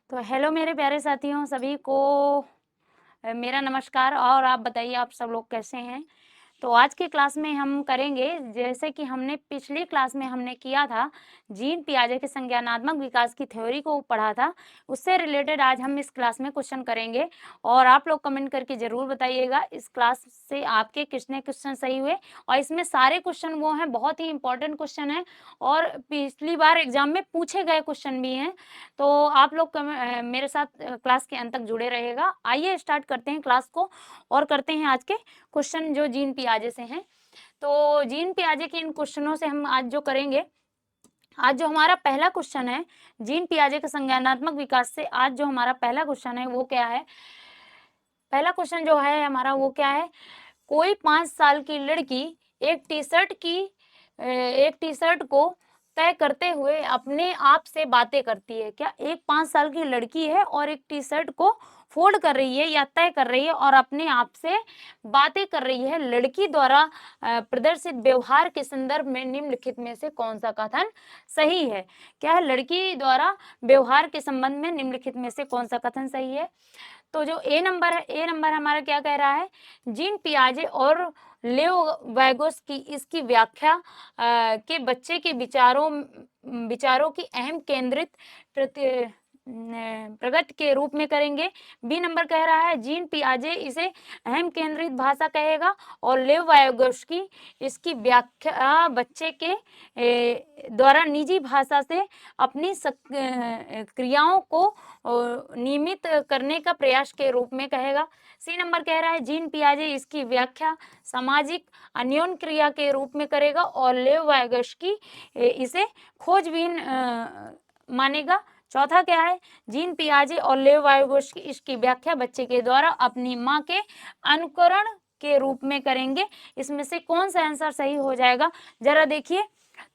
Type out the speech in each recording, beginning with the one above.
तो हेलो मेरे प्यारे साथियों, सभी को मेरा नमस्कार। और आप बताइए, आप सब लोग कैसे हैं? तो आज की क्लास में हम करेंगे, जैसे कि हमने पिछली क्लास में हमने किया था, जीन पियाजे के संज्ञानात्मक विकास की थ्योरी को पढ़ा था, उससे रिलेटेड आज हम इस क्लास में क्वेश्चन करेंगे। और आप लोग कमेंट करके ज़रूर बताइएगा इस क्लास से आपके कितने क्वेश्चन सही हुए। और इसमें सारे क्वेश्चन वो हैं, बहुत ही इंपॉर्टेंट क्वेश्चन हैं और पिछली बार एग्जाम में पूछे गए क्वेश्चन भी हैं। तो आप लोग मेरे साथ क्लास के अंत तक जुड़े रहेगा। आइए स्टार्ट करते हैं क्लास को और करते हैं आज के क्वेश्चन जो जीन पियाजे से हैं। तो जीन पियाजे के इन क्वेश्चनों से हम आज जो करेंगे, आज जो हमारा पहला क्वेश्चन है जीन पियाजे के संज्ञानात्मक विकास से, आज जो हमारा पहला क्वेश्चन है वो क्या है? पहला क्वेश्चन जो है हमारा वो क्या है? कोई 5 साल की लड़की एक टी शर्ट को तय करते हुए अपने आप से बातें करती है। क्या एक 5 साल की लड़की है और एक टी शर्ट को फोल्ड कर रही है या तय कर रही है और अपने आप से बातें कर रही है? लड़की द्वारा प्रदर्शित व्यवहार के संदर्भ में निम्नलिखित में से कौन सा कथन सही है? क्या है? लड़की द्वारा व्यवहार के संबंध में निम्नलिखित में से कौन सा कथन सही है? तो जो ए नंबर है, ए नंबर हमारा क्या कह रहा है? जीन पियाजे और लेओ वैगोस्की इसकी व्याख्या के बच्चे के विचारों की अहम केंद्रित प्रगति के रूप में करेंगे। बी नंबर कह रहा है जीन पियाजे इसे अहम केंद्रित भाषा कहेगा और लेव वायगोस्की इसकी व्याख्या बच्चे के द्वारा निजी भाषा से अपनी क्रियाओं को नियमित करने का प्रयास के रूप में कहेगा। सी नंबर कह रहा है जीन पियाजे इसकी व्याख्या सामाजिक अन्योन्य क्रिया के रूप में करेगा और लेव वायगोस्की इसे खोजबीन मानेगा। चौथा क्या है? जीन पियाजे और लेव वायगोस्की इसकी व्याख्या बच्चे के द्वारा अपनी माँ के अनुकरण के रूप में करेंगे। इसमें से कौन सा आंसर सही हो जाएगा? जरा देखिए।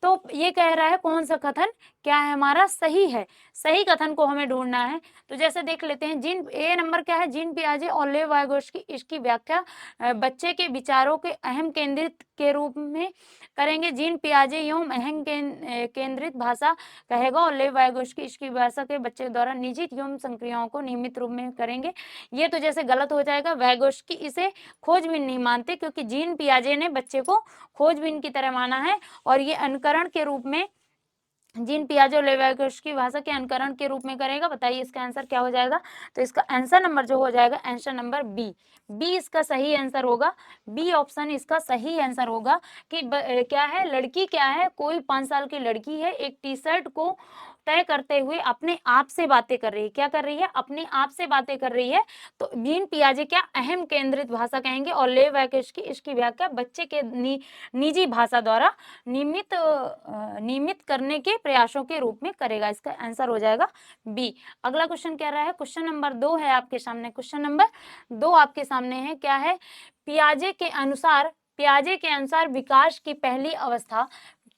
तो ये कह रहा है कौन सा कथन क्या है हमारा सही है? सही कथन को हमें ढूंढना है। तो जैसे देख लेते हैं, जीन ए नंबर क्या है? जीन पियाजे और लेव वायगोस्की इसकी व्याख्या बच्चे के विचारों के अहम केंद्रित के रूप में करेंगे। जीन पियाजे एवं अहम केंद्रित भाषा कहेगा और लेव वायगोस्की इसकी भाषा के बच्चे द्वारा निजी एवं संक्रियाओं को नियमित रूप में करेंगे। ये तो जैसे गलत हो जाएगा। वायगोस्की इसे खोजबीन नहीं मानते क्योंकि जीन पियाजे ने बच्चे को खोजबीन की तरह माना है और ये अनुकरण के रूप में जीन पियाजे और लेव वायगोस्की भाषा के अनुकरण के रूप में करेगा। बताइए इसका आंसर क्या हो जाएगा? तो इसका आंसर नंबर जो हो जाएगा, आंसर नंबर बी। बी इसका सही आंसर होगा। बी ऑप्शन इसका सही आंसर होगा कि क्या है? लड़की क्या है? कोई 5 साल की लड़की है, एक टी शर्ट को तय करते हुए अपने आप से बातें कर रही है। क्या कर रही है? अपने आप से बातें कर रही है। तो जीन पियाजे क्या अहम केंद्रित भाषा कहेंगे और लेव वायगोस्की इसकी व्याख्या बच्चे के निजी भाषा द्वारा नियमित करने के प्रयासों के रूप में करेगा। इसका आंसर हो जाएगा बी। अगला क्वेश्चन कह रहा है, क्वेश्चन नंबर 2 है आपके सामने। क्वेश्चन नंबर 2 आपके सामने है, क्या है? पियाजे के अनुसार विकास की पहली अवस्था,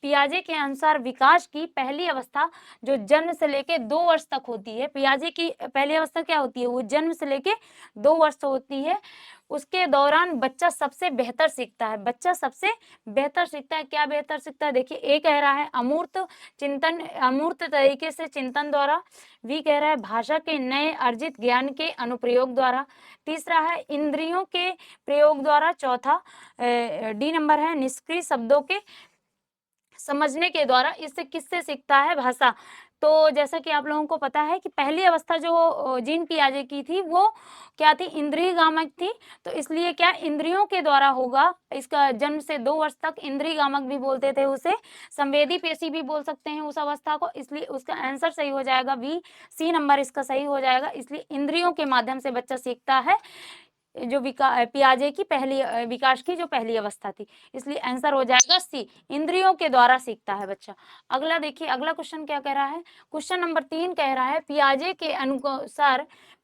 पियाजे के अनुसार विकास की पहली अवस्था जो जन्म से लेके 2 वर्ष तक होती है। पियाजे की पहली अवस्था क्या होती है? वो जन्म से लेके 2 वर्ष होती है। उसके दौरान बच्चा सबसे बेहतर सीखता है। बच्चा सबसे बेहतर सीखता है। क्या बेहतर सीखता है? देखिए, ए कह रहा है अमूर्त तरीके से चिंतन द्वारा। बी कह रहा है भाषा के नए अर्जित ज्ञान के अनुप्रयोग द्वारा। तीसरा है इंद्रियों के प्रयोग द्वारा। चौथा डी नंबर है निष्क्रिय शब्दों के समझने के द्वारा। इससे किससे सीखता है? भाषा। तो जैसा कि आप लोगों को पता है कि पहली अवस्था जो जीन पियाजे की थी वो क्या थी? इंद्रिय गामक थी। तो इसलिए क्या इंद्रियों के द्वारा होगा। इसका जन्म से 2 वर्ष तक इंद्रिय गामक भी बोलते थे उसे, संवेदी पेशी भी बोल सकते हैं उस अवस्था को। इसलिए उसका आंसर सही हो जाएगा बी। सी नंबर इसका सही हो जाएगा। इसलिए इंद्रियों के माध्यम से बच्चा सीखता है, जो पियाजे की विकास की जो पहली अवस्था थी। इसलिए आंसर हो जाएगा सी, इंद्रियों के द्वारा सीखता है बच्चा। अगला देखिए, अगला क्वेश्चन क्या कह रहा है? क्वेश्चन नंबर 3 कह रहा है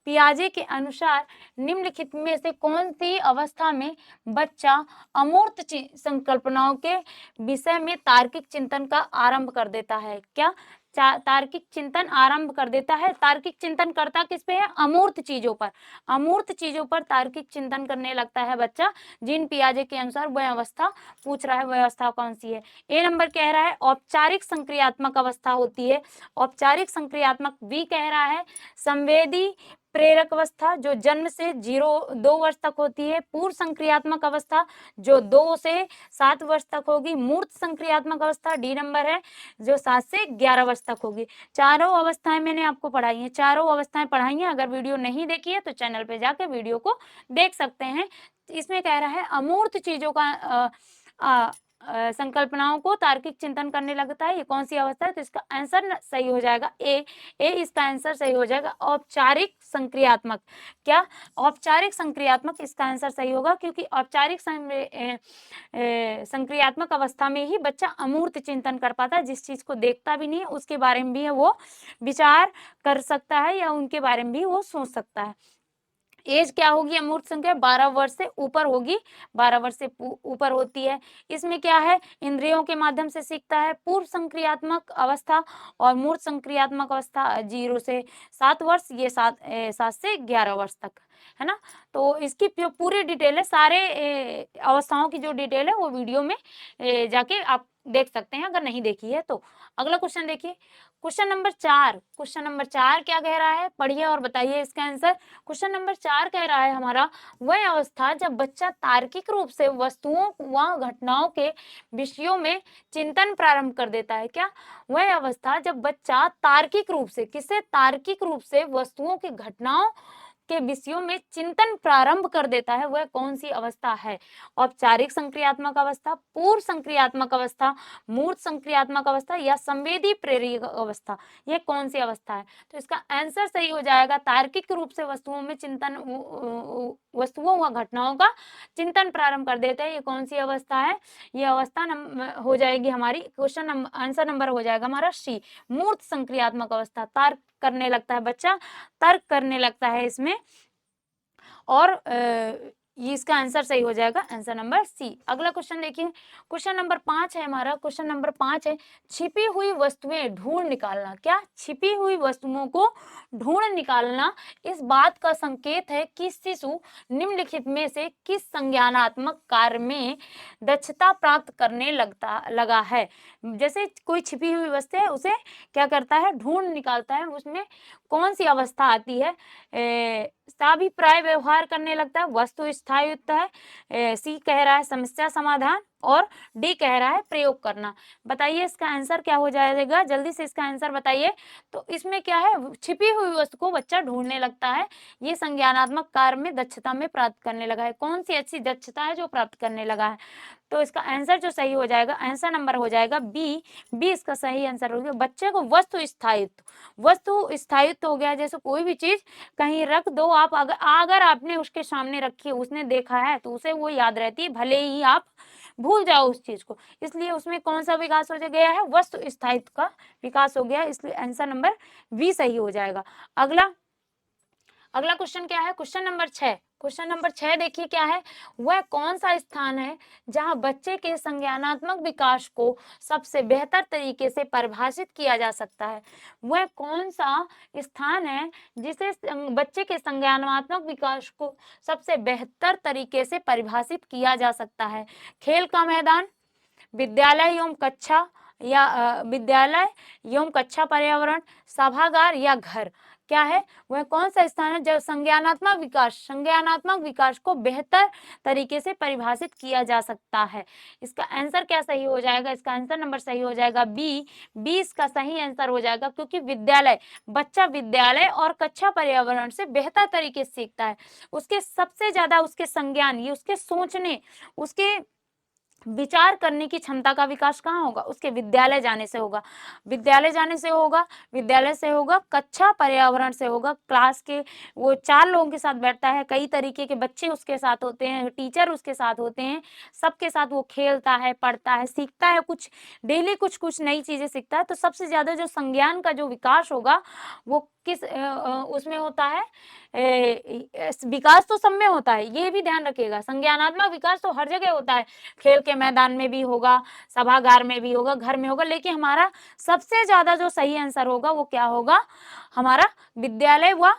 पियाजे के अनुसार निम्नलिखित में से कौन सी अवस्था में बच्चा अमूर्त संकल्पनाओं के विषय में तार्किक चिंतन का आरंभ कर देता है? क्या तार्किक चिंतन आरंभ कर देता है। तार्किक चिंतन करता किस पे है? अमूर्त चीजों पर। अमूर्त चीजों पर तार्किक चिंतन करने लगता है बच्चा। जीन पियाजे के अनुसार वह अवस्था पूछ रहा है, वह अवस्था कौन सी है? ए नंबर कह रहा है औपचारिक संक्रियात्मक अवस्था होती है। औपचारिक संक्रियात्मक बी कह रहा है संवेदी प्रेरक अवस्था जो जन्म से 2 वर्ष तक होती है। पूर्व संक्रियात्मक अवस्था जो 2 से 7 वर्ष तक होगी। मूर्त संक्रियात्मक अवस्था डी नंबर है जो 7 से 11 वर्ष तक होगी। चारों अवस्थाएं मैंने आपको पढ़ाई हैं, चारों अवस्थाएं पढ़ाई हैं। अगर वीडियो नहीं देखी है तो चैनल पे जाकर वीडियो को देख सकते हैं। इसमें कह रहा है अमूर्त चीजों का संकल्पनाओं को तार्किक चिंतन करने लगता है। ये कौन सी अवस्था है? तो इसका आंसर सही हो जाएगा ए इसका आंसर सही हो जाएगा औपचारिक संक्रियात्मक। क्या? औपचारिक संक्रियात्मक इसका आंसर सही होगा, क्योंकि औपचारिक संक्रियात्मक अवस्था में ही बच्चा अमूर्त चिंतन कर पाता है। जिस चीज को देखता भी नहीं है उसके बारे में भी वो विचार कर सकता है या उनके बारे में भी वो सोच सकता है। एज क्या होगी? अमूर्त संख्या 12 वर्ष से ऊपर होगी, 12 वर्ष से ऊपर होती है। इसमें क्या है? इंद्रियों के माध्यम से सीखता है। पूर्व संक्रियात्मक अवस्था और मूर्त संक्रियात्मक अवस्था 0 से 7 वर्ष, ये 7 से 11 वर्ष तक है ना। तो इसकी जो पूरी डिटेल है, सारे अवस्थाओं की जो डिटेल है वो वीडियो में जाके आप देख सकते हैं अगर नहीं देखी है तो। अगला क्वेश्चन देखिए, क्वेश्चन नंबर 4। क्वेश्चन नंबर 4 क्या कह रहा है? पढ़िए और बताइए इसका आंसर। क्वेश्चन नंबर 4 कह रहा है हमारा वह अवस्था जब बच्चा तार्किक रूप से वस्तुओं व घटनाओं के विषयों में चिंतन प्रारंभ कर देता है। क्या? वह अवस्था जब बच्चा तार्किक रूप से, किससे? तार्किक रूप से वस्तुओं की घटनाओं के विषयों में चिंतन प्रारंभ कर देता है, वह कौन सी अवस्था है? औपचारिक संक्रियात्मक अवस्था, पूर्व संक्रियात्मक अवस्था, मूर्त संक्रियात्मक अवस्था या संवेदी प्रेरक अवस्था? ये कौन सी अवस्था है? तो इसका आंसर सही हो जाएगा तार्किक रूप से वस्तुओं में चिंतन, वस्तुओं व घटनाओं का चिंतन प्रारंभ कर देते हैं। ये कौन सी अवस्था है? ये अवस्था हो जाएगी हमारी, क्वेश्चन आंसर नंबर हो जाएगा हमारा सी, मूर्त संक्रियात्मक अवस्था। तर्क करने लगता है बच्चा, तर्क करने लगता है इसमें, और ये इसका आंसर सही हो जाएगा, आंसर नंबर सी। अगला क्वेश्चन देखिए, क्वेश्चन नंबर 5 है हमारा। क्वेश्चन नंबर 5 है छिपी हुई वस्तुएं ढूंढ निकालना। क्या? छिपी हुई वस्तुओं को ढूंढ निकालना इस बात का संकेत है कि शिशु निम्नलिखित में से किस संज्ञानात्मक कार्य में दक्षता प्राप्त करने लगा है। जैसे कोई छिपी हुई वस्तु है उसे क्या करता है? ढूंढ निकालता है। उसमें कौन सी अवस्था आती है? साभिप्राय व्यवहार करने लगता है, वस्तु स्थायित्व है, सी कह रहा है समस्या समाधान, और डी कह रहा है प्रयोग करना। बताइए इसका आंसर क्या हो जाएगा? जल्दी से इसका आंसर बताइए। तो इसमें क्या है? छिपी हुई वस्तु को बच्चा ढूंढने लगता है, ये संज्ञानात्मक कार्य में दक्षता में प्राप्त करने लगा है। कौन सी अच्छी दक्षता है जो प्राप्त करने लगा है? तो इसका आंसर जो सही हो जाएगा, आंसर नंबर हो जाएगा बी इसका सही आंसर हो गया। बच्चे को वस्तु स्थायित्व हो गया। जैसे कोई भी चीज कहीं रख दो आप, अगर आपने उसके सामने रखी है, उसने देखा है तो उसे वो याद रहती है, भले ही आप भूल जाओ उस चीज को। इसलिए उसमें कौन सा विकास हो गया है? वस्तु स्थायित्व का विकास हो गया, इसलिए आंसर नंबर बी सही हो जाएगा। अगला क्वेश्चन क्या है? Question number 6। क्वेश्चन नंबर 6 देखिए क्या है? वह कौन सा स्थान है जहां बच्चे के संज्ञानात्मक विकास को सबसे बेहतर तरीके से परिभाषित किया जा सकता है? वह कौन सा स्थान है जिसे बच्चे के संज्ञानात्मक विकास को सबसे बेहतर तरीके से परिभाषित किया जा सकता है? खेल का मैदान, विद्यालय एवं कक्षा पर्यावरण, सभागार या घर? क्या है? वह कौन सा स्थान है जब संज्ञानात्मक विकास को बेहतर तरीके से परिभाषित किया जा सकता है? इसका आंसर क्या सही हो जाएगा? इसका आंसर नंबर सही हो जाएगा बी इसका सही आंसर हो जाएगा, क्योंकि बच्चा विद्यालय और कक्षा पर्यावरण से बेहतर तरीके से सीखता है। उसके सबसे ज्यादा उसके संज्ञान, ये उसके सोचने, उसके विचार करने की क्षमता का विकास कहाँ होगा? उसके विद्यालय जाने से होगा। विद्यालय से होगा, कक्षा पर्यावरण से होगा। क्लास के वो 4 लोगों के साथ बैठता है, कई तरीके के बच्चे उसके साथ होते हैं, टीचर उसके साथ होते हैं, सबके साथ वो खेलता है, पढ़ता है, सीखता है, कुछ डेली कुछ नई चीजें सीखता है। तो सबसे ज्यादा जो संज्ञान का जो विकास होगा वो किस उसमें होता है, विकास तो सब में होता है, ये भी ध्यान रखिएगा। संज्ञानात्मक विकास तो हर जगह होता है, खेल के मैदान में भी होगा, सभागार में भी होगा, घर में होगा, लेकिन हमारा सबसे ज्यादा जो सही आंसर होगा वो क्या होगा, हमारा विद्यालय व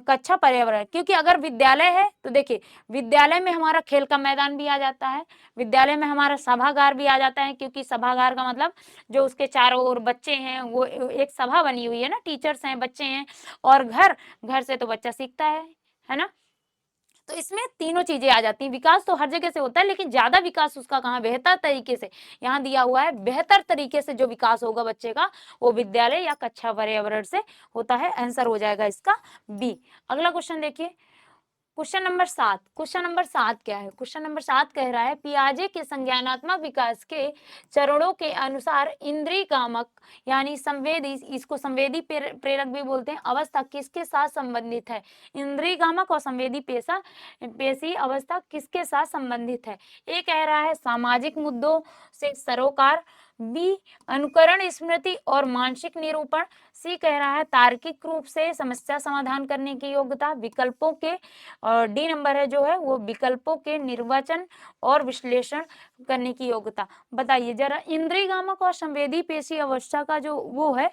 कक्षा पर्यावरण। क्योंकि अगर विद्यालय है तो देखिए, विद्यालय में हमारा खेल का मैदान भी आ जाता है, विद्यालय में हमारा सभागार भी आ जाता है, क्योंकि सभागार का मतलब जो उसके चारों ओर बच्चे हैं, वो एक सभा बनी हुई है ना, टीचर्स हैं, बच्चे हैं, और घर, घर से तो बच्चा सीखता है ना। तो इसमें तीनों चीजें आ जाती हैं। विकास तो हर जगह से होता है, लेकिन ज्यादा विकास उसका कहाँ, बेहतर तरीके से, यहाँ दिया हुआ है बेहतर तरीके से जो विकास होगा बच्चे का, वो विद्यालय या कक्षा पर्यावरण से होता है। आंसर हो जाएगा इसका बी। अगला क्वेश्चन देखिए, क्वेश्चन नंबर 7। क्वेश्चन नंबर 7 क्या है, क्वेश्चन नंबर 7 कह रहा है, पियाजे के संज्ञानात्मक विकास के चरणों के अनुसार इंद्रिय कामक यानी संवेदी, इसको संवेदी प्रेरक भी बोलते हैं, अवस्था किसके साथ संबंधित है। इंद्रिय कामक और संवेदी पेशी अवस्था किसके साथ संबंधित है। ए कह रहा है सामाजिक मुद्दों से सरोकार, बी अनुकरण, स्मृति और मानसिक निरूपण, सी कह रहा है तार्किक रूप से समस्या समाधान करने की योग्यता, विकल्पों के, और डी नंबर है जो है वो विकल्पों के निर्वचन और विश्लेषण करने की योग्यता। बताइए जरा, इंद्रिय कामक और संवेदी पेशी अवस्था का जो वो है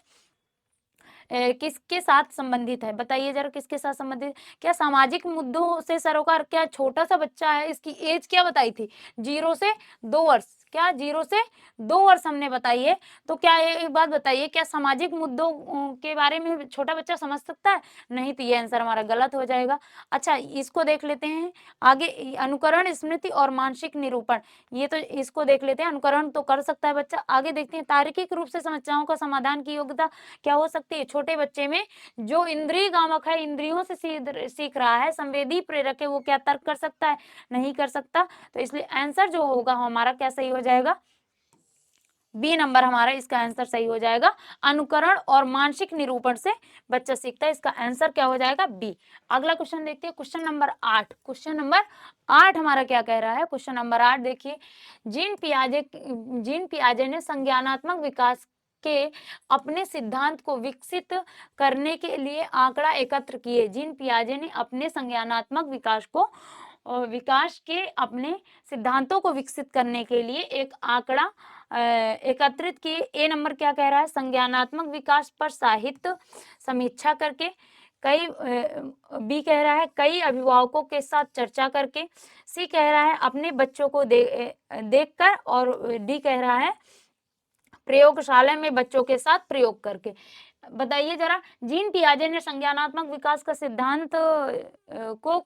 किसके साथ संबंधित है, बताइए जरा किसके साथ संबंधित। क्या सामाजिक मुद्दों से सरोकार, क्या छोटा सा बच्चा है, इसकी एज क्या बताई थी, 0 से 2 वर्ष, क्या 0 से 2 वर्ष हमने बताई है। तो क्या एक बात बताइए, क्या सामाजिक मुद्दों के बारे में छोटा बच्चा समझ सकता है, नहीं, तो ये आंसर हमारा गलत हो जाएगा। अच्छा, इसको देख लेते हैं आगे, अनुकरण, स्मृति और मानसिक निरूपण, ये तो इसको देख लेते हैं, अनुकरण तो कर सकता है बच्चा। आगे देखते हैं तार्किक रूप से समस्याओं का समाधान की योग्यता क्या हो सकती है। छोटे बच्चे में जो इंद्रिय कामक है, इंद्रियों से सीख रहा है, संवेदी प्रेरक है, वो क्या तर्क कर सकता है, नहीं कर सकता। तो इसलिए आंसर जो होगा हमारा क्या सही हो जाएगा, बी नंबर हमारा इसका आंसर सही हो जाएगा। अनुकरण और मानसिक निरूपण से बच्चा सीखता है, इसका आंसर क्या हो जाएगा, बी। अगला क्वेश्चन देखते हैं, क्वेश्चन नंबर 8। क्वेश्चन नंबर 8 हमारा क्या कह रहा है, क्वेश्चन नंबर 8 देखिए, जीन पियाजे ने संज्ञानात्मक विकास के अपने सिद्धांत को विकसित करने के लिए आंकड़ा एकत्र किए। जीन पियाजे ने अपने संज्ञानात्मक विकास के अपने सिद्धांतों को विकसित करने के लिए एक आंकड़ा एकत्रित किए। ए नंबर क्या कह रहा है, संज्ञानात्मक विकास पर साहित्य समीक्षा करके, कई बी कह रहा है कई अभिभावकों के साथ चर्चा करके, सी कह रहा है अपने बच्चों को देखकर, और डी कह रहा है प्रयोगशाला में बच्चों के साथ प्रयोग करके। बताइए जरा, जीन पियाजे ने संज्ञानात्मक विकास का सिद्धांत को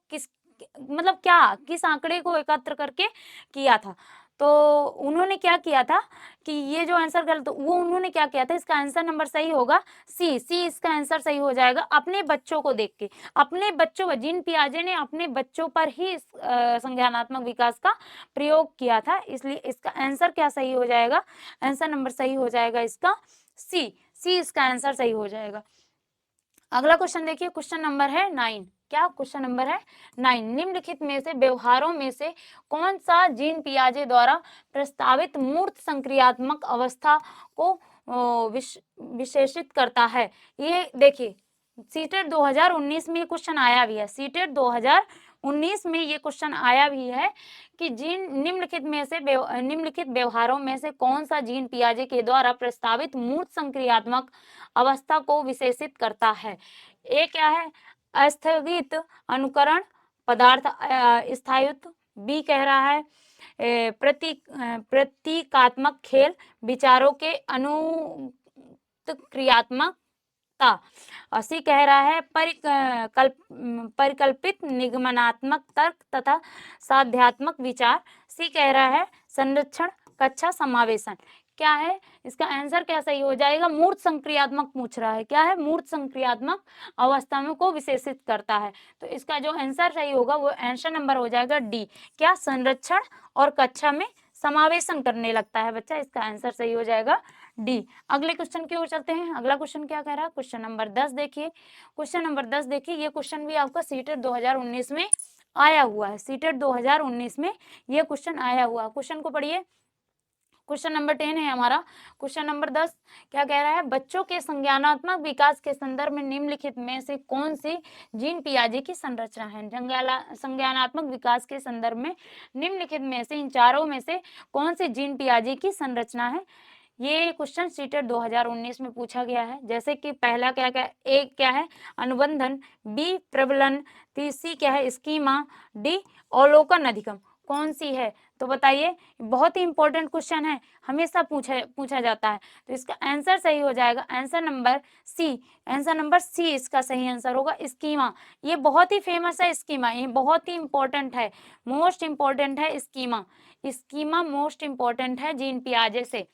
मतलब क्या, किस आंकड़े को एकत्र करके किया था। तो उन्होंने क्या किया था कि ये जो आंसर गलत, वो उन्होंने क्या किया था, इसका आंसर नंबर सही होगा सी इसका आंसर सही हो जाएगा। अपने बच्चों को देख के, अपने बच्चों, जीन पियाजे ने अपने बच्चों पर ही संज्ञानात्मक विकास का प्रयोग किया था, इसलिए इसका आंसर क्या सही हो जाएगा, आंसर नंबर सही हो जाएगा इसका सी इसका आंसर सही हो जाएगा। अगला क्वेश्चन देखिए, क्वेश्चन नंबर है 9। क्या क्वेश्चन नंबर है 9, निम्नलिखित में से व्यवहारों में से कौन सा जीन पियाजे द्वारा प्रस्तावित मूर्त संक्रियात्मक अवस्था को विशेषित करता है। ये देखिए, सीटेट 2019 में क्वेश्चन आया भी है, सीटेट 2019 में ये क्वेश्चन आया भी है कि निम्नलिखित व्यवहारों में से कौन सा जीन पियाजे के द्वारा प्रस्तावित मूर्त संक्रियात्मक अवस्था को विशेषित करता है। ए क्या है, अस्थगित अनुकरण, पदार्थ स्थायित्व, बी कह रहा है प्रतीकात्मक खेल, विचारों के अनुक्रियात्मकता, और सी कह रहा है परिकल्पित निगमनात्मक तर्क तथा साध्यात्मक विचार, सी कह रहा है संरक्षण, कक्षा समावेशन। क्या है इसका आंसर, क्या सही हो जाएगा, मूर्त संक्रियात्मक पूछ रहा है, क्या है, मूर्त संक्रियात्मक अवस्था में को विशेषित करता है। तो इसका जो आंसर सही होगा वो आंसर नंबर हो जाएगा डी, क्या संरक्षण और कक्षा में समावेशन करने लगता है बच्चा, इसका आंसर सही हो जाएगा डी। अगले क्वेश्चन की ओर चलते हैं। अगला क्वेश्चन क्या कह रहा है, क्वेश्चन नंबर 10 देखिए, क्वेश्चन नंबर 10 देखिए, ये क्वेश्चन भी आपका सीटेट 2019 में आया हुआ है, सीटेट 2019 में ये क्वेश्चन आया हुआ है। क्वेश्चन को पढ़िए, क्वेश्चन नंबर 10 है हमारा। क्वेश्चन नंबर 10 क्या कह रहा है, बच्चों के संज्ञानात्मक विकास के संदर्भ में निम्नलिखित में से कौन सी जीन पियाजे की संरचना है। संज्ञानात्मक विकास के संदर्भ में निम्नलिखित में से इन चारों में से कौन सी जीन पियाजे की संरचना है। ये क्वेश्चन सीटेट 2019 में पूछा गया है। जैसे कि पहला क्या क्या, एक क्या है अनुबंधन, बी प्रबलन, सी क्या है स्कीमा, डी अवलोकन अधिगम, कौन सी है। तो बताइए, बहुत ही इंपॉर्टेंट क्वेश्चन है, हमेशा पूछा जाता है। तो इसका आंसर सही हो जाएगा answer number C. Answer number C इसका सही आंसर होगा स्कीमा। ये बहुत ही फेमस है स्कीमा, ये बहुत ही इंपॉर्टेंट है, मोस्ट इंपॉर्टेंट है स्कीमा। स्कीमा मोस्ट इंपॉर्टेंट है जीन पियाजे से,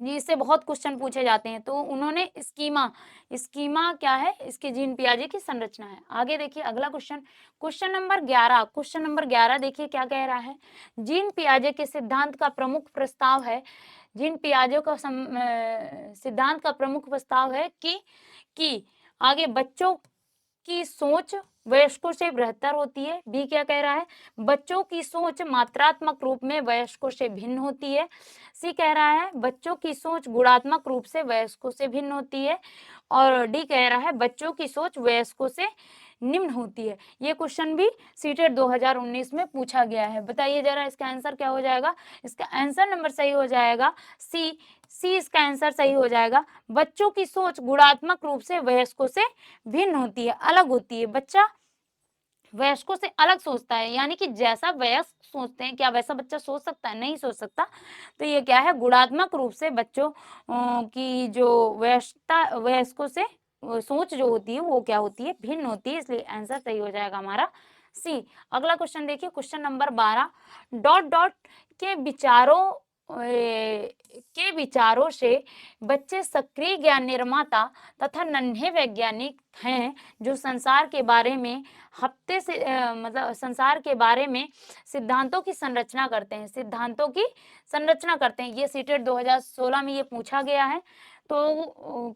जी इससे बहुत क्वेश्चन पूछे जाते हैं। तो उन्होंने स्कीमा क्या है, इसके जीन पियाजे की संरचना है। आगे देखिए अगला question, question number 11। Question number 11 देखिए क्या कह रहा है, जीन पियाजे के सिद्धांत का प्रमुख प्रस्ताव है। जीन पियाजे का सिद्धांत का प्रमुख प्रस्ताव है कि आगे बच्चों की सोच वयस्कों से बेहतर होती है। बी क्या कह रहा है, बच्चों की सोच मात्रात्मक रूप में वयस्कों से भिन्न होती है। सी कह रहा है बच्चों की सोच गुणात्मक रूप से वयस्कों से भिन्न होती है। और डी कह रहा है बच्चों की सोच वयस्कों से निम्न होती है। ये क्वेश्चन भी सीटेट 2019 में पूछा गया है। बताइए जरा इसका आंसर क्या हो जाएगा। इसका आंसर नंबर सही हो जाएगा सी इसका आंसर सही हो जाएगा। बच्चों की सोच गुणात्मक रूप से वयस्कों से भिन्न होती है, अलग होती है। बच्चा वयस्कों से अलग सोचता है, यानी कि जैसा वयस्क सोचते हैं क्या वैसा बच्चा सोच सकता है, नहीं सोच सकता। तो ये क्या है, गुणात्मक रूप से बच्चों की जो वयस्कों से सोच जो होती है वो क्या होती है, भिन्न होती है। इसलिए आंसर सही हो जाएगा हमारा सी। अगला क्वेश्चन देखिए, क्वेश्चन नंबर 12। डॉट डॉट के विचारों से बच्चे सक्रिय ज्ञान निर्माता तथा नन्हे वैज्ञानिक हैं जो संसार के बारे में मतलब संसार के बारे में सिद्धांतों की संरचना करते हैं, सिद्धांतों की संरचना करते हैं। ये सीटेट 2016 में ये पूछा गया है। तो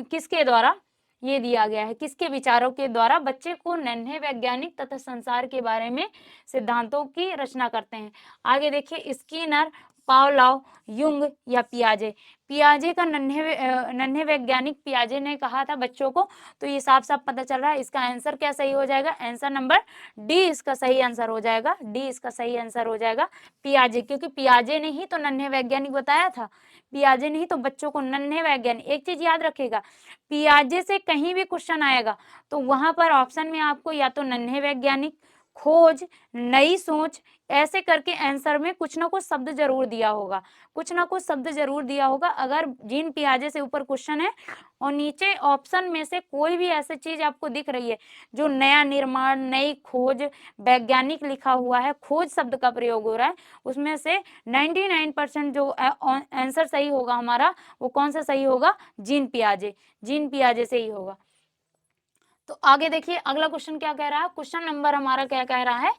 किसके द्वारा ये दिया गया है, किसके विचारों के द्वारा बच्चे को नन्हे वैज्ञानिक तथा संसार के बारे में सिद्धांतों की रचना करते हैं। आगे देखिए, स्किनर, पावलोव, युंग या पियाजे। पियाजे का नन्हे वैज्ञानिक पियाजे ने कहा था बच्चों को। तो ये साफ साफ पता चल रहा है इसका आंसर क्या सही हो जाएगा, आंसर नंबर डी इसका सही आंसर हो जाएगा। डी इसका सही आंसर हो जाएगा पियाजे, क्योंकि पियाजे ने ही तो नन्हे वैज्ञानिक बताया था। पियाजे ने ही तो बच्चों को नन्हे वैज्ञानिक, एक चीज याद रखेगा, पियाजे से कहीं भी क्वेश्चन आएगा तो वहां पर ऑप्शन में आपको या तो नन्हे वैज्ञानिक, खोज, नई सोच, ऐसे करके आंसर में कुछ ना कुछ शब्द जरूर दिया होगा, कुछ ना कुछ शब्द जरूर दिया होगा। अगर जीन पियाजे से ऊपर क्वेश्चन है और नीचे ऑप्शन में से कोई भी ऐसी चीज आपको दिख रही है जो नया निर्माण, नई खोज, वैज्ञानिक लिखा हुआ है, खोज शब्द का प्रयोग हो रहा है, उसमें से 99% जो आंसर सही होगा हमारा वो कौन सा सही होगा, जीन पियाजे से ही होगा। तो आगे देखिए अगला क्वेश्चन क्या कह रहा है, क्वेश्चन नंबर हमारा क्या कह रहा है,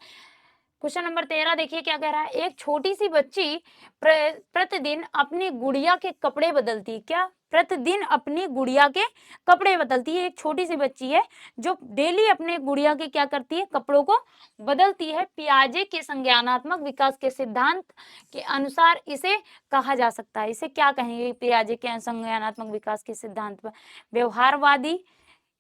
क्वेश्चन नंबर 13 देखिए क्या कह रहा है। एक छोटी सी बच्ची प्रतिदिन अपनी गुड़िया के कपड़े बदलती है। क्या, प्रतिदिन अपनी गुड़िया के कपड़े बदलती है। एक छोटी सी बच्ची है जो डेली अपने गुड़िया के क्या करती है, कपड़ों को बदलती है। पियाजे के संज्ञानात्मक विकास के सिद्धांत के अनुसार इसे कहा जा सकता है, इसे क्या कहेंगे पियाजे के संज्ञानात्मक विकास के सिद्धांत पर, व्यवहारवादी,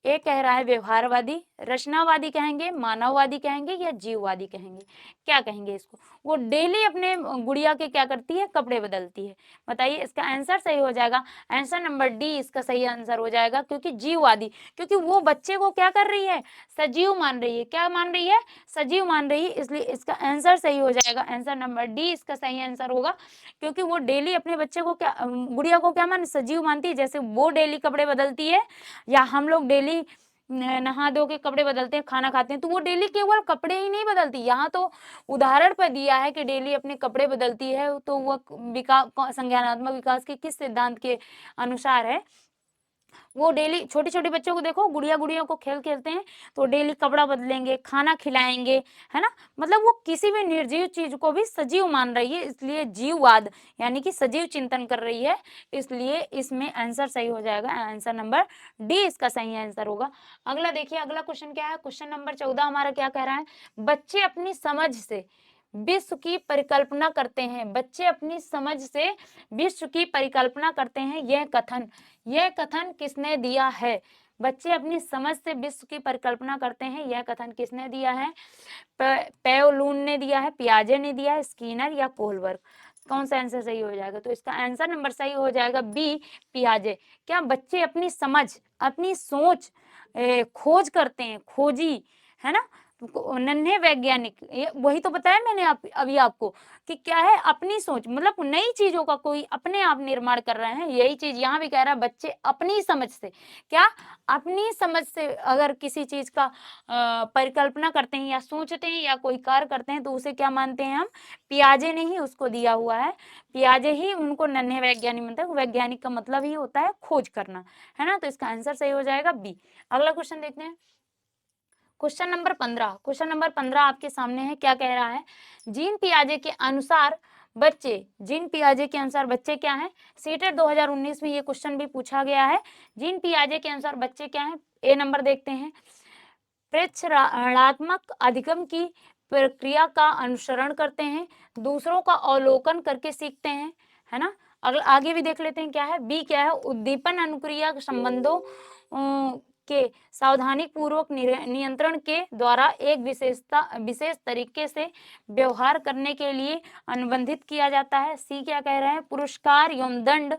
ये कह रहा है व्यवहारवादी, रचनावादी कहेंगे, मानववादी कहेंगे या जीववादी कहेंगे, क्या कहेंगे इसको। वो डेली अपने गुड़िया के क्या करती है, कपड़े बदलती है। बताइए इसका आंसर सही हो जाएगा, आंसर नंबर डी इसका सही आंसर हो जाएगा, क्योंकि जीववादी, क्योंकि वो बच्चे को क्या कर रही है, सजीव मान रही है। क्या मान रही है, सजीव मान रही है, इसलिए इसका आंसर सही हो जाएगा, आंसर नंबर डी इसका सही आंसर होगा। क्योंकि वो डेली अपने बच्चे को क्या, गुड़िया को क्या मान, सजीव मानती है। जैसे वो डेली कपड़े बदलती है या हम लोग डेली नहा धो के कपड़े बदलते हैं, खाना खाते हैं, तो वो डेली केवल कपड़े ही नहीं बदलती, यहाँ तो उदाहरण पर दिया है कि डेली अपने कपड़े बदलती है। तो वह संज्ञानात्मक विकास के किस सिद्धांत के अनुसार है, वो डेली छोटे छोटे बच्चों को देखो, गुड़िया को खेल खेलते हैं तो डेली कपड़ा बदलेंगे, खाना खिलाएंगे, है ना। मतलब वो किसी भी निर्जीव चीज को भी सजीव मान रही है, इसलिए जीववाद यानी कि सजीव चिंतन कर रही है, इसलिए इसमें आंसर सही हो जाएगा, आंसर नंबर डी इसका सही आंसर होगा। अगला देखिए, अगला क्वेश्चन क्या है, क्वेश्चन नंबर 14 हमारा क्या कह रहा है, बच्चे अपनी समझ से विश्व की परिकल्पना करते हैं। बच्चे अपनी समझ से विश्व की परिकल्पना करते हैं। यह कथन किसने दिया है? बच्चे अपनी समझ से विश्व की परिकल्पना करते हैं, यह कथन किसने दिया है? पेओलून ने दिया है, पियाजे ने दिया है, स्किनर या कोहलबर्ग? कौन सा आंसर सही हो जाएगा? तो इसका आंसर नंबर सही हो जाएगा बी, पियाजे। क्या बच्चे अपनी समझ, अपनी सोच खोज करते हैं, खोजी, है ना? नन्हे वैज्ञानिक, ये वही तो बताया मैंने अभी आपको कि क्या है, अपनी सोच, मतलब नई चीजों का कोई अपने आप निर्माण कर रहे हैं। यही चीज यहाँ भी कह रहा है, बच्चे अपनी समझ से, क्या अपनी समझ से अगर किसी चीज का परिकल्पना करते हैं या सोचते हैं या कोई कार्य करते हैं तो उसे क्या मानते हैं हम? पियाजे ने ही उसको दिया हुआ है, पियाजे ही उनको नन्हे वैज्ञानिक मानते हैं। वैज्ञानिक का मतलब ही होता है खोज करना, है ना? तो इसका आंसर सही हो जाएगा बी। अगला क्वेश्चन देखते हैं, क्वेश्चन नंबर 15। क्वेश्चन नंबर 15 आपके सामने है, क्या कह रहा है? जीन पियाजे के अनुसार बच्चे क्या हैं? सीटेट 2019 में ये क्वेश्चन भी पूछा गया है। जीन पियाजे के अनुसार बच्चे क्या हैं? ए नंबर देखते हैं, प्रेक्षणात्मक अधिगम की प्रक्रिया का अनुसरण करते हैं, दूसरों का अवलोकन करके सीखते हैं, है ना? अगला आगे भी देख लेते हैं क्या है। बी क्या है? उद्दीपन अनुक्रिया संबंधों के सावधानी पूर्वक नियंत्रण के द्वारा एक विशेष तरीके से व्यवहार करने के लिए अनुबंधित किया जाता है। सी क्या कह रहे हैं? पुरस्कार एवं दंड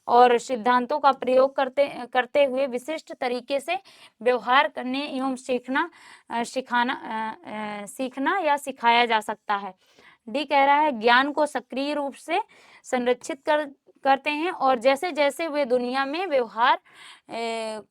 और सिद्धांतों का प्रयोग करते हुए विशिष्ट तरीके से व्यवहार करने एवं सीखना या सिखाया जा सकता है। डी कह रहा है ज्ञान को सक्रिय रूप से संरक्षित करते हैं और जैसे जैसे वे दुनिया में व्यवहार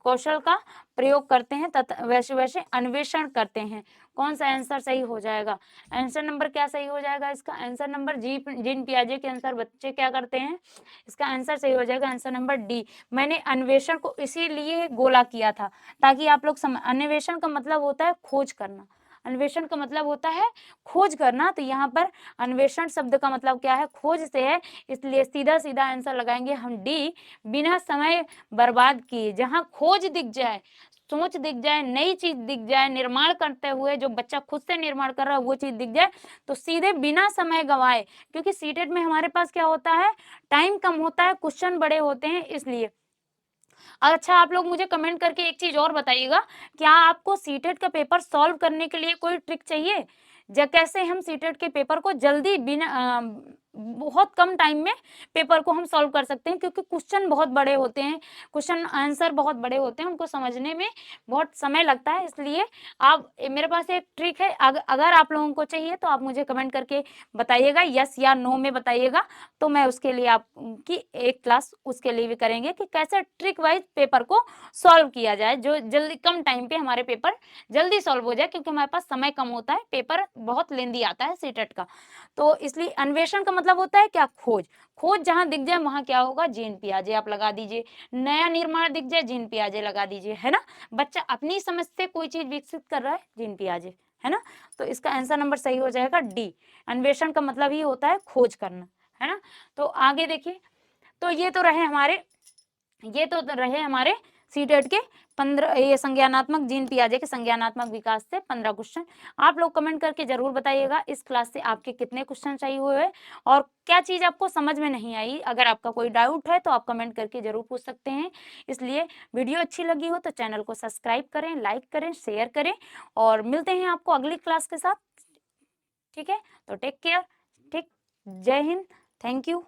कौशल का प्रयोग करते हैं तथा वैसे वैसे अन्वेषण करते हैं। कौन सा आंसर सही हो जाएगा? आंसर नंबर क्या सही हो जाएगा? इसका आंसर नंबर जीन पियाजे के अनुसार बच्चे क्या करते हैं? इसका आंसर सही हो जाएगा आंसर नंबर डी। मैंने अन्वेषण को इसीलिए गोला किया था ताकि आप लोग अन्वेषण का मतलब होता है खोज करना, अन्वेषण का मतलब होता है खोज करना। तो यहाँ पर अन्वेषण शब्द का मतलब क्या है? खोज से है, इसलिए सीधा सीधा आंसर लगाएंगे हम डी, बिना समय बर्बाद किए। जहाँ खोज दिख जाए, सोच दिख जाए, नई चीज दिख जाए, निर्माण करते हुए जो बच्चा खुद से निर्माण कर रहा है वो चीज दिख जाए तो सीधे बिना समय गवाए, क्योंकि सीटेट में हमारे पास क्या होता है, टाइम कम होता है, क्वेश्चन बड़े होते हैं, इसलिए। अच्छा, आप लोग मुझे कमेंट करके एक चीज और बताइएगा, क्या आपको सीटेट का पेपर सॉल्व करने के लिए कोई ट्रिक चाहिए? कैसे हम सीटेट के पेपर को जल्दी बिना बहुत कम टाइम में पेपर को हम सॉल्व कर सकते हैं, क्योंकि क्वेश्चन बहुत बड़े होते हैं, क्वेश्चन आंसर बहुत बड़े होते हैं, उनको समझने में बहुत समय लगता है। इसलिए आप, मेरे पास एक ट्रिक है, अगर आप लोगों को चाहिए तो आप मुझे कमेंट करके बताइएगा, यस या नो में बताइएगा, तो मैं उसके लिए आपकी एक क्लास उसके लिए भी करेंगे कि कैसे ट्रिक वाइज पेपर को सॉल्व किया जाए, जो जल्दी कम टाइम पे हमारे पेपर जल्दी सॉल्व हो जाए, क्योंकि हमारे पास समय कम होता है, पेपर बहुत लेंदी आता है सीटेट का। तो इसलिए अन्वेषण का मतलब होता है क्या? खोज। खोज जहां दिख जाए वहां क्या होगा? जीन पियाजे आप लगा दीजिए, नया निर्माण दिख जाए जीन पियाजे लगा दीजिए, है ना? बच्चा अपनी समझ से कोई चीज विकसित कर रहा है, जीन पियाजे, है ना? तो इसका आंसर नंबर सही हो जाएगा डी। अन्वेषण का मतलब ही होता है खोज करना, है ना? तो आगे देखिए, तो ये तो रहे हमारे सीटेट के 15, ये संज्ञानात्मक जीन पियाजे के संज्ञानात्मक विकास से 15 क्वेश्चन। आप लोग कमेंट करके जरूर बताइएगा इस क्लास से आपके कितने क्वेश्चन चाहिए हुए हैं और क्या चीज आपको समझ में नहीं आई। अगर आपका कोई डाउट है तो आप कमेंट करके जरूर पूछ सकते हैं। इसलिए वीडियो अच्छी लगी हो तो चैनल को सब्सक्राइब करें, लाइक करें, शेयर करें और मिलते हैं आपको अगली क्लास के साथ। ठीक है, तो टेक केयर। ठीक, जय हिंद, थैंक यू।